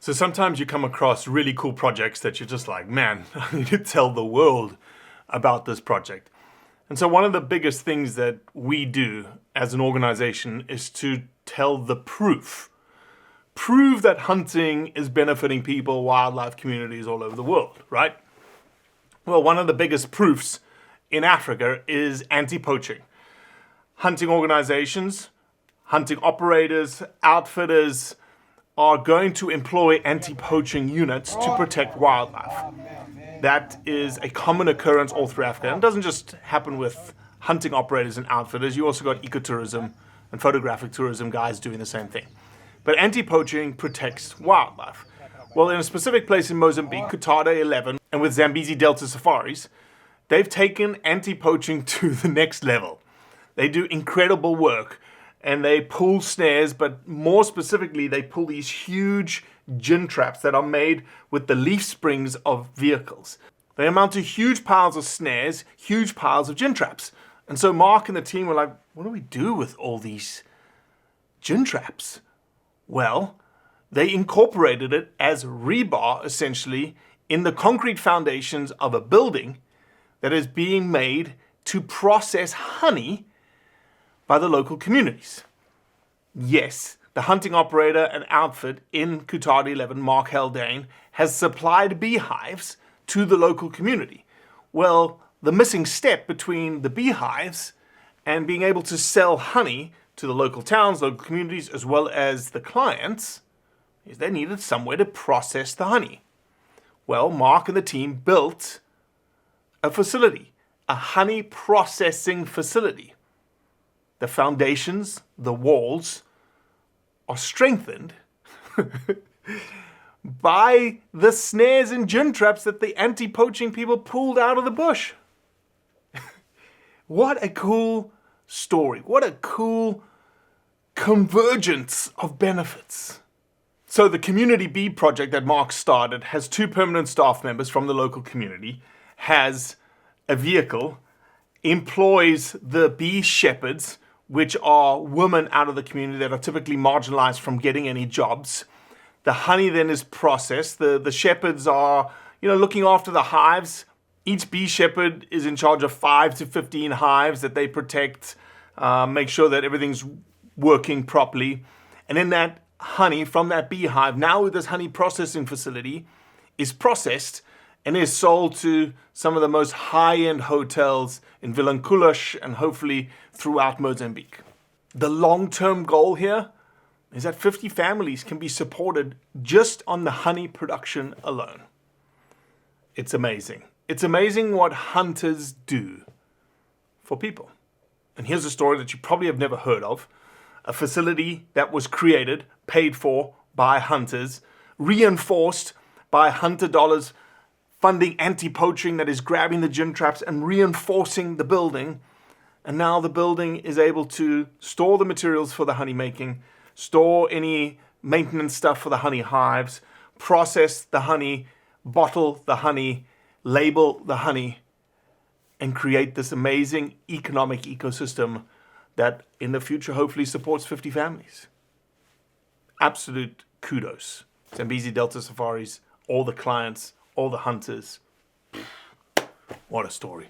So sometimes you come across really cool projects that you're just like, man, I need to tell the world about this project. And so one of the biggest things that we do as an organization is to tell the proof. Prove that hunting is benefiting people, wildlife communities all over the world, right? Well, one of the biggest proofs in Africa is anti-poaching. Hunting organizations, hunting operators, outfitters are going to employ anti-poaching units to protect wildlife. That is a common occurrence all through Africa. And it doesn't just happen with hunting operators and outfitters. You also got ecotourism and photographic tourism guys doing the same thing. But anti-poaching protects wildlife. Well, in a specific place in Mozambique, Kudos 11, and with Zambezi Delta Safaris, they've taken anti-poaching to the next level. They do incredible work. And they pull snares, but more specifically, they pull these huge gin traps that are made with the leaf springs of vehicles. They amount to huge piles of snares, huge piles of gin traps. And so Mark and the team were like, what do we do with all these gin traps? Well, they incorporated it as rebar, essentially, in the concrete foundations of a building that is being made to process honey by the local communities. Yes, the hunting operator and outfit in Kudos 11, Mark Haldane, has supplied beehives to the local community. Well, the missing step between the beehives and being able to sell honey to the local towns, local communities, as well as the clients, is they needed somewhere to process the honey. Well, Mark and the team built a facility, a honey processing facility. The foundations, the walls, are strengthened by the snares and gin traps that the anti-poaching people pulled out of the bush. What a cool story. What a cool convergence of benefits. So the Community Bee project that Mark started has 2 permanent staff members from the local community, has a vehicle, employs the bee shepherds, which are women out of the community that are typically marginalized from getting any jobs. The honey then is processed. The shepherds are, looking after the hives. Each bee shepherd is in charge of 5 to 15 hives that they protect, make sure that everything's working properly. And then that honey from that beehive, now with this honey processing facility, is processed and is sold to some of the most high-end hotels in Vilanculos and hopefully throughout Mozambique. The long-term goal here is that 50 families can be supported just on the honey production alone. It's amazing. It's amazing what hunters do for people. And here's a story that you probably have never heard of. A facility that was created, paid for by hunters, reinforced by hunter dollars, funding anti-poaching that is grabbing the gin traps and reinforcing the building. And now the building is able to store the materials for the honey making, store any maintenance stuff for the honey hives, process the honey, bottle the honey, label the honey, and create this amazing economic ecosystem that in the future hopefully supports 50 families. Absolute kudos. Zambezi Delta Safaris, all the clients, all the hunters. What a story.